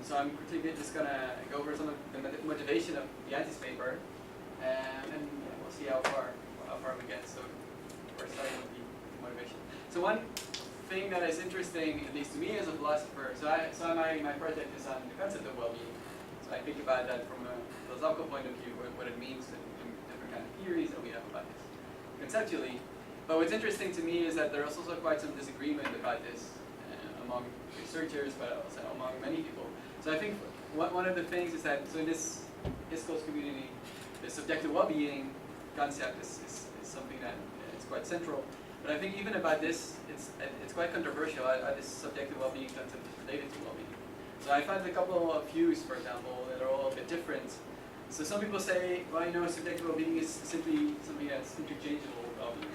so I'm quickly just gonna go over some of the motivation of the Antis paper, and we'll see how far we get. So we're starting with the motivation. So one thing that is interesting, at least to me as a philosopher, so my project is on the concept of well-being. So I think about that from a philosophical point of view, what it means in different kind of theories that we have about this conceptually. But what's interesting to me is that there's also quite some disagreement about this among researchers, but also among many people. So I think one of the things is that, so in this ISQOLS community, the subjective well-being concept is something that is quite central. But I think even about this, it's quite controversial how this subjective well-being concept is related to well-being. So I found a couple of views, for example, that are all a bit different. So some people say, well, subjective well-being is simply something that's interchangeable with well-being.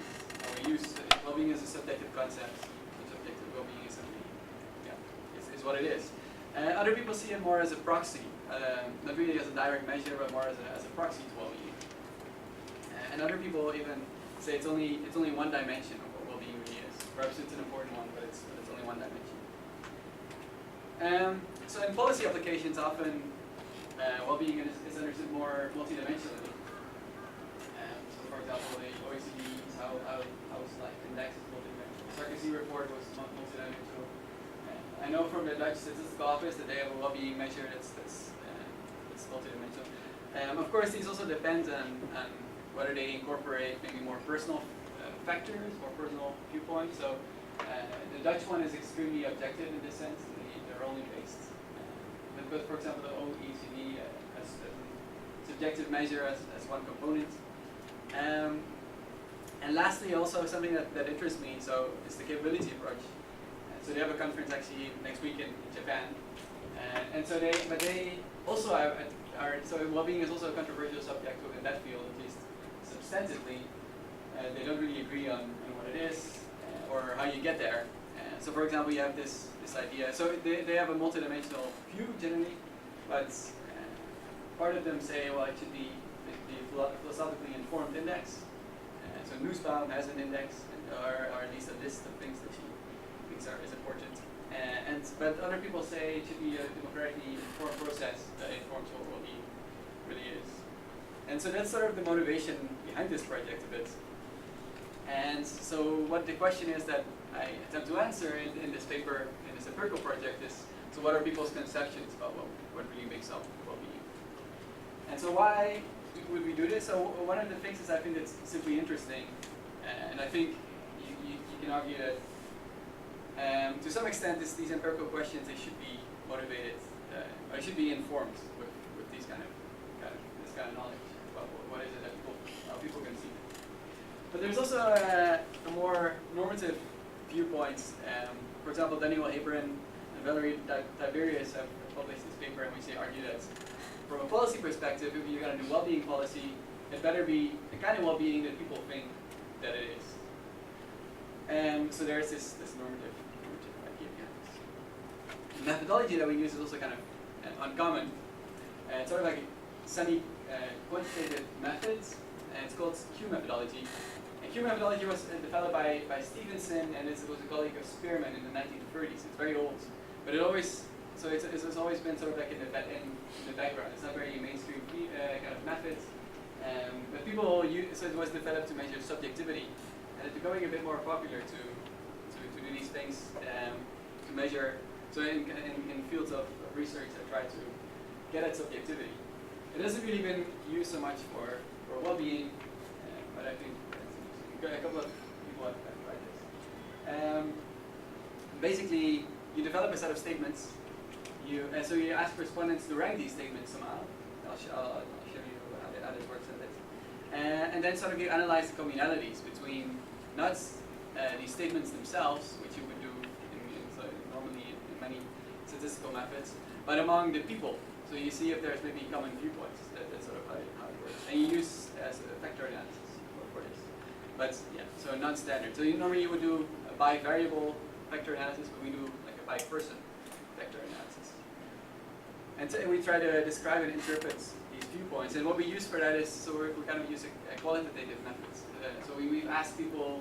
We use well-being as a subjective concept. Subjective well-being is something, is what it is. Other people see it more as a proxy, not really as a direct measure, but more as a proxy to well-being. And other people even say it's only one dimension of what well-being really is. Perhaps it's an important one, but it's only one dimension. So in policy applications, often well-being is understood more multidimensionally. So for example, the OECD's House Life Index is multidimensional. The Sarkozy report was multidimensional. I know from the Dutch Statistical Office that they have a well-being measure that's multidimensional. Of course, these also depend on whether they incorporate maybe more personal factors, more personal viewpoints. So the Dutch one is extremely objective in this sense. They're only based. But for example, the OECD has a subjective measure as one component. And lastly, also something that interests me, so is the capability approach. So they have a conference actually next week in Japan, and so they also so well-being is also a controversial subject within that field, at least substantively. They don't really agree on what it is or how you get there. So for example, you have this idea. So they have a multidimensional view generally, but part of them say, well, it should be the philosophically informed index. So Nussbaum has an index, or at least a list of things that she thinks is important. But other people say it should be a democratically informed process that informs what well-being really is. And so that's sort of the motivation behind this project a bit. And so what the question is that I attempt to answer in this paper, in this empirical project, is, so what are people's conceptions about what really makes up well-being? And so why would we do this? So one of the things is I think it's simply interesting, and I think you can argue that to some extent these empirical questions, they should be motivated, or should be informed with these kind of knowledge about what is it that how people can see it. But there's also a more normative viewpoints. For example, Daniel Hebron and Valerie Tiberius have published this paper in which they argue that from a policy perspective, if you're going to do well-being policy, it better be the kind of well-being that people think that it is. So there's this normative idea behind this. The methodology that we use is also kind of uncommon. It's sort of like semi-quantitative methods, and it's called Q methodology. And Q methodology was developed by Stevenson, and it was a colleague of Spearman in the 1930s. It's very old, but it's always been sort of like in the background. It's not very mainstream kind of methods. But people use, so it was developed to measure subjectivity, and it's becoming a bit more popular to do these things to measure. So in fields of research that try to get at subjectivity, it hasn't really been used so much for well-being, but I think a couple of people have tried this. Basically, you develop a set of statements. So you ask respondents to rank these statements somehow. I'll show you how this works a bit. And then sort of you analyze the communalities between not these statements themselves, which you would do normally in many statistical methods, but among the people. So you see if there's maybe common viewpoints. That's sort of how it works. And you use as a vector analysis for this. But yeah, so non-standard. So normally you would do a by-variable vector analysis, but we do like a by-person vector analysis. And so we try to describe and interpret these viewpoints. And what we use for that is, so we kind of use a qualitative methods. So we've asked people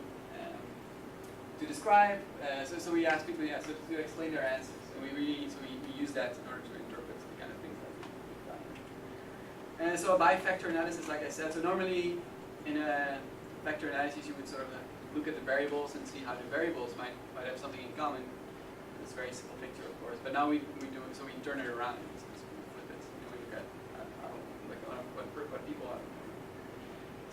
to describe, so we ask people to explain their answers. And we use that in order to interpret So a bi-factor analysis, like I said, so normally in a vector analysis you would sort of look at the variables and see how the variables might have something in common. It's a very simple picture, of course, but now we do it, so we turn it around and we flip it, and we look at what people are.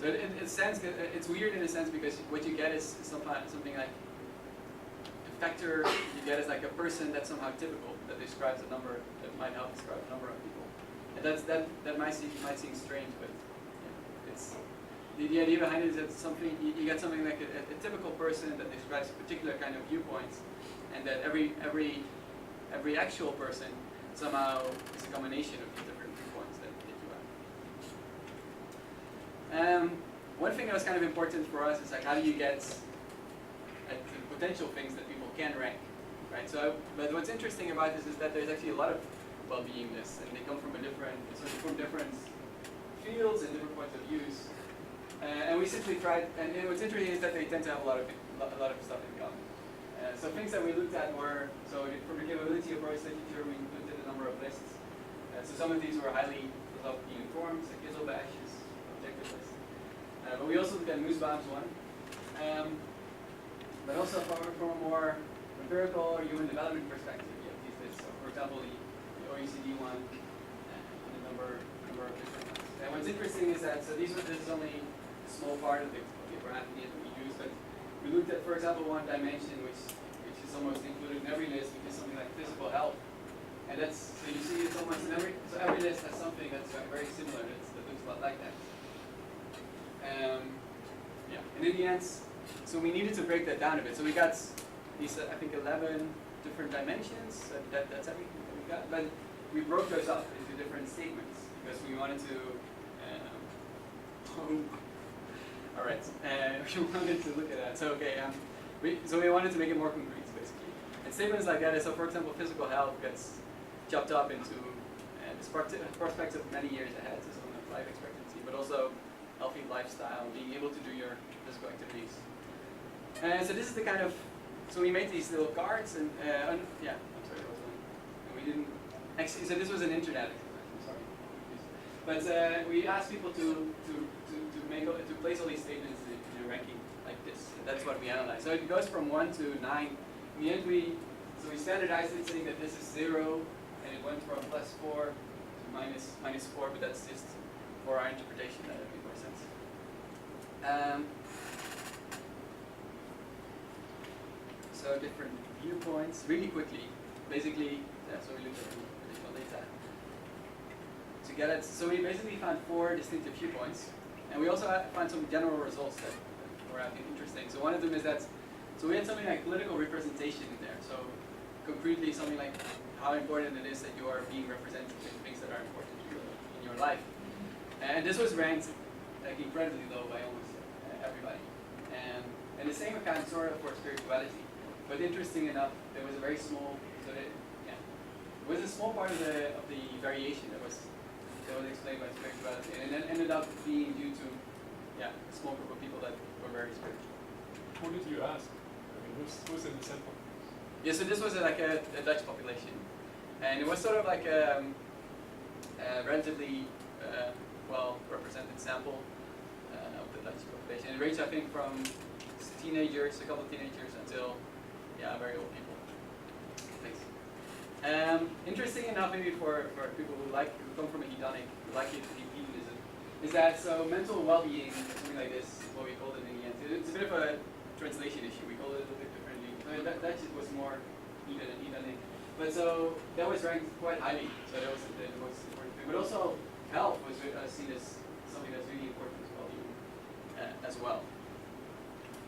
So in a sense, it's weird in a sense because what you get is something like a factor you get is like a person that's somehow typical, that describes a number, that might help describe a number of people. And that might seem strange, but yeah, it's the idea behind it is that something you get something like a typical person that describes a particular kind of viewpoints, and that every actual person somehow is a combination of these different viewpoints that you have. One thing that was kind of important for us is like how do you get at the potential things that people can rank, right? So, but what's interesting about this is that there's actually a lot of well-being lists, and they come from different fields and different points of views. And we simply tried, and what's interesting is that they tend to have a lot of stuff in common. So things that we looked at were, so from the capability approach literature, we looked at a number of lists. So some of these were highly philosophically informed, like Exel bashes, objective lists. But we also looked at Mazumdar's one. But also from a more empirical or human development perspective, you have these lists. So for example, the OECD one, and a number of different ones. And what's interesting is that, so this is only a small part of the parameter that we use, but we looked at, for example, one dimension which is almost included in every list, which is something like physical health. And that's, so you see it's almost in every list has something that's very similar, that looks a lot like that. Yeah, and in the end, so we needed to break that down a bit. So we got these, I think, 11 different dimensions, that's everything that we got. But we broke those up into different statements because we wanted to, all right, we wanted to look at that. So okay, so we wanted to make it more concrete, basically. And statements like that is, so for example, physical health gets chopped up into prospects of many years ahead, so something like life expectancy, but also healthy lifestyle, being able to do your physical activities. And so this is the kind of, so we made these little cards, and yeah, I'm sorry, there was one. And we didn't, actually, so this was an internet exercise, I'm sorry. But we asked people to place all these statements in a ranking like this. And that's what we analyzed. So it goes from 1 to 9. In the end, we standardized it saying that this is 0, and it went from +4 to -4, but that's just for our interpretation that would make more sense. So different viewpoints, really quickly. Basically, so we looked at additional data to get it. So we basically found 4 distinctive viewpoints, and we also found some general results that were, I think, interesting. So one of them is that, so we had something like political representation in there. So concretely, something like how important it is that you are being represented in things that are important to you in your life. And this was ranked like incredibly low by almost everybody. And the same account sort of for spirituality. But interesting enough, there was a very small, so that, yeah, it was a small part of the variation that was explained by spirituality, and it ended up being due to, yeah, a small group of people that were very spiritual. Who did you ask? I mean, who's in the sample? Yeah, so this was like a Dutch population, and it was sort of like a relatively well represented sample of the Dutch population. It ranged, I think, from teenagers, a couple of teenagers, until very old people. Thanks. Interesting enough, maybe for people who come from a hedonic, who like hedonism, is that so mental well-being, something like this, is what we called it in the end. It's a bit of a translation issue. We called it a little bit differently. That was more hedonic, but so that was ranked quite highly. So that was the most important thing. But also health was seen as something that's really important as well-being as well.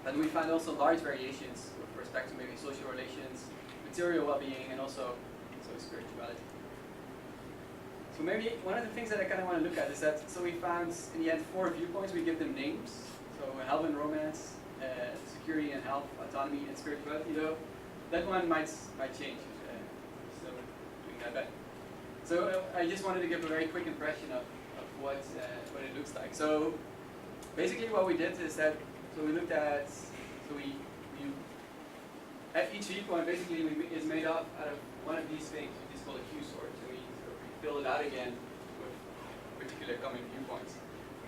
And we found also large variations with respect to maybe social relations, material well-being, and also spirituality. So maybe one of the things that I kind of want to look at is that, so we found in the end 4 viewpoints, we give them names. So health and romance, security and health, autonomy and spirituality, though that one might change. Still doing that back. So I just wanted to give a very quick impression of what it looks like. So basically what we did is that, so we looked at, at each viewpoint basically is made up out of one of these things, which is called a Q sort. So we fill it out again with particular common viewpoints.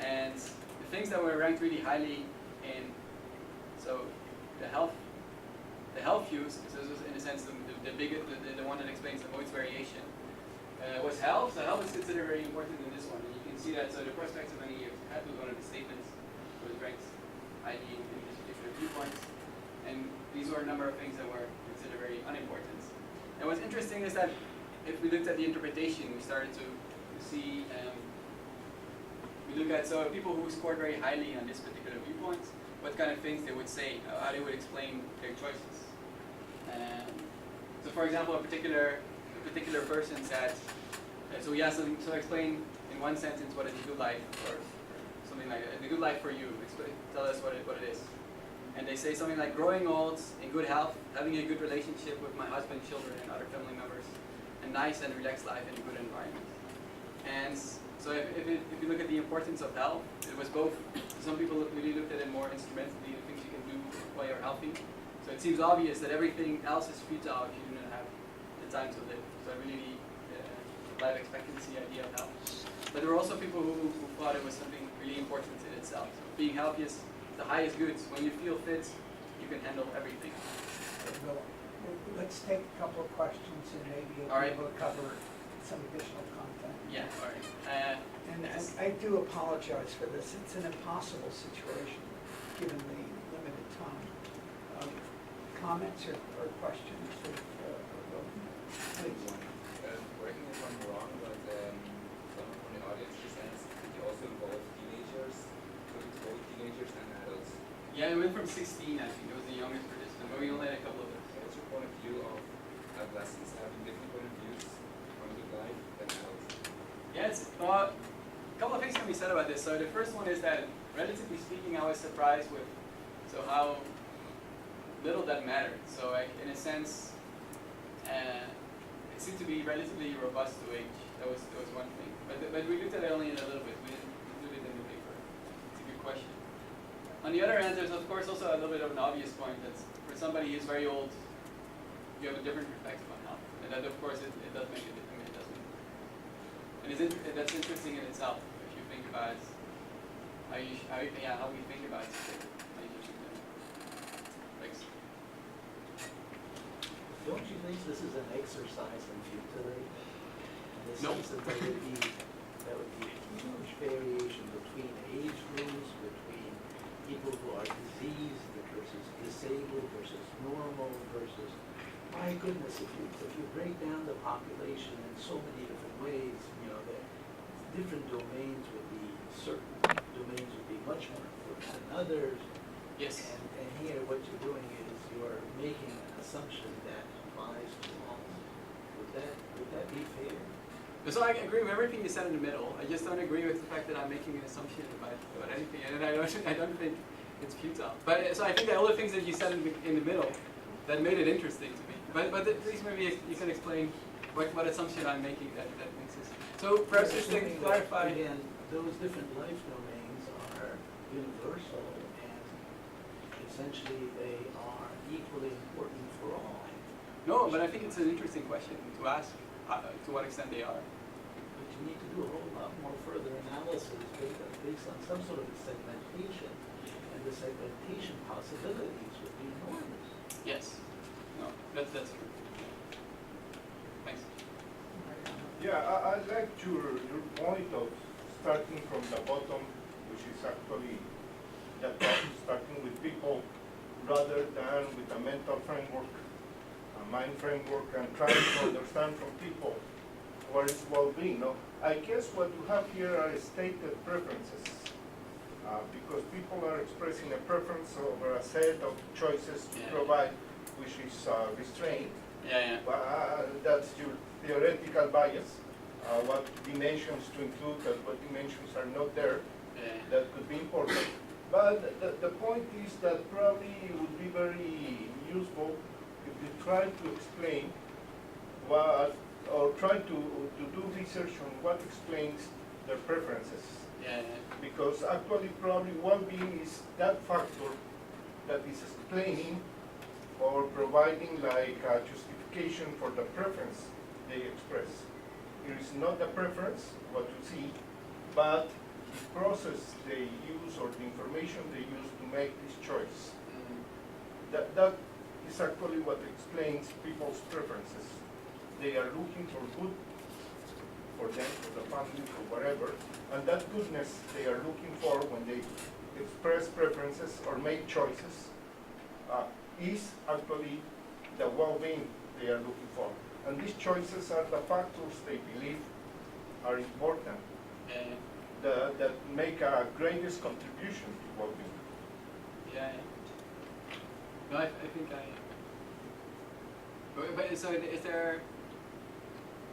And the things that were ranked really highly in, so the health views, so this was in a sense the one that explains the most variation, was health. So health is considered very important in this one. And you can see that, so the prospects of many years had was one of the statements was ranked highly in this particular viewpoints. And these were a number of things that were considered very unimportant. And what's interesting is that if we looked at the interpretation, we started to see, we look at, so people who scored very highly on this particular viewpoint, what kind of things they would say, how they would explain their choices. So for example, a particular person said, so we asked them, so explain in one sentence what is a good life, or something like that. A good life for you, tell us what it is. And they say something like growing old, in good health, having a good relationship with my husband, children, and other family members, a nice and relaxed life in a good environment. And so if you look at the importance of health, it was both, some people really looked at it more instrumentally, the things you can do while you're healthy. So it seems obvious that everything else is futile if you do not have the time to live. So I really need life expectancy idea of health. But there were also people who thought it was something really important in itself. So being healthy is the highest good. When you feel fit, you can handle everything. Well, let's take a couple of questions and maybe you'll be able to cover some additional content. Yeah, all right. And I do apologize for this. It's an impossible situation given the limited time. Comments or questions? Please. Correct me if I'm wrong, but someone from the audience just asked, did you also involve teenagers? Could it both teenagers and adults? Yeah, it went from 16, I think. It was the youngest participant, but we only had a couple of them. What's your point of view of adolescents having different point of views on good life than adults? Yeah, it's a couple of things can be said about this. So the first one is that, relatively speaking, I was surprised with how little that mattered. So like, in a sense, it seemed to be relatively robust to age. That was one thing. But we looked at it only in a little bit. We didn't include it in the paper. It's a good question. On the other hand, there's of course also a little bit of an obvious point that for somebody who's very old, you have a different perspective on health. And that of course it does make a difference. It doesn't. And that's interesting in itself if you think about how we think about it. Don't you think this is an exercise in futility? In the sense that there would be huge variation between age groups, between people who are diseased versus disabled versus normal versus, my goodness, if you break down the population in so many different ways, the different domains would be, certain domains would be much more important than others. Yes. And here what you're doing is you're making an assumption that applies to all. Would that be fair? So I agree with everything you said in the middle. I just don't agree with the fact that I'm making an assumption about anything, and I don't think it's futile. But so I think that all the things that you said in the middle that made it interesting to me. But please maybe you can explain what assumption I'm making that makes this. So perhaps just to clarify. Again, those different life domains are universal, and essentially they are equally important for all. No, but I think it's an interesting question to ask to what extent they are. But you need to do a whole lot more further analysis based on some sort of a segmentation, and the segmentation possibilities would be enormous. Yes. No, that's true. Thanks. Yeah, I like your point of starting from the bottom, which is actually the top, starting with people rather than with a mental framework, a mind framework, and trying to understand from people what is well-being. No, I guess what you have here are stated preferences, because people are expressing a preference over a set of choices to provide, which is restrained. Yeah. That's your theoretical bias. What dimensions to include and what dimensions are not there, that could be important. But the point is that probably it would be very useful if you try to explain what, or try to do research on what explains their preferences. Because actually probably well-being is that factor that is explaining or providing like a justification for the preference they express. It is not the preference, what you see, but the process they use or the information they use to make this choice. That is actually what explains people's preferences. They are looking for good for them, for the family, for whatever, and that goodness they are looking for when they express preferences or make choices is actually the well-being they are looking for. And these choices are the factors they believe are important, that make a greatest contribution to well-being. Yeah. No, I think I. But so is there?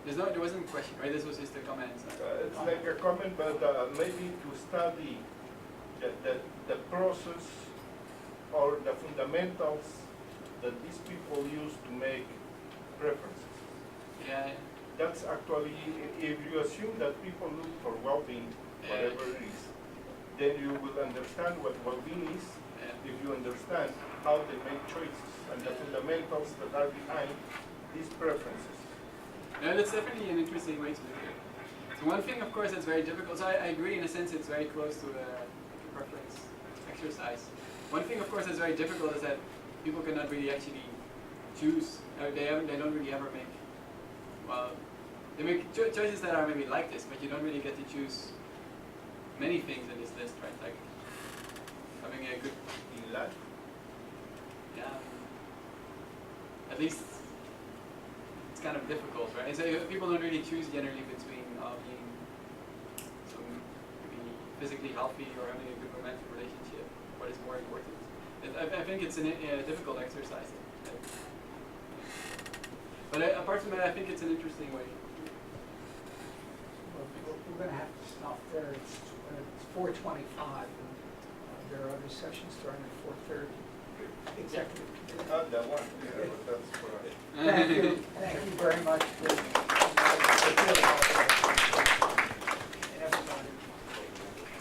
There wasn't a question, right? This was just a comment. It's like a comment, but maybe to study the process or the fundamentals that these people use to make preferences. Yeah. That's actually, if you assume that people look for well-being, whatever it is, then you will understand what well-being is. If you understand how they make choices and the fundamentals that are behind these preferences. No, that's definitely an interesting way to look at it. So one thing, of course, that's very difficult. So I agree in a sense it's very close to a preference exercise. One thing, of course, that's very difficult is that people cannot really actually choose. They don't really ever make. Well, they make choices that are maybe like this, but you don't really get to choose many things in this list, right? Like having a good In life. Yeah. At least it's kind of difficult, right? And so people don't really choose generally between being maybe physically healthy or having a good romantic relationship. What is more important? I think it's a difficult exercise. But apart from that, I think it's an interesting way. We're going to have to stop there. It's 4:25, and there are other sessions starting at 4:30. Executive. That one, yeah, but that's for us. Thank you very much for everybody.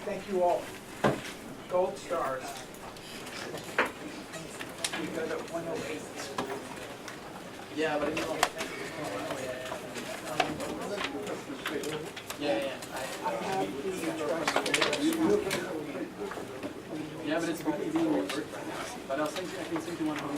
Thank you all. Gold stars. We go to 108. Yeah, but it's yeah, but it's really being worked right now. But I can send you one home.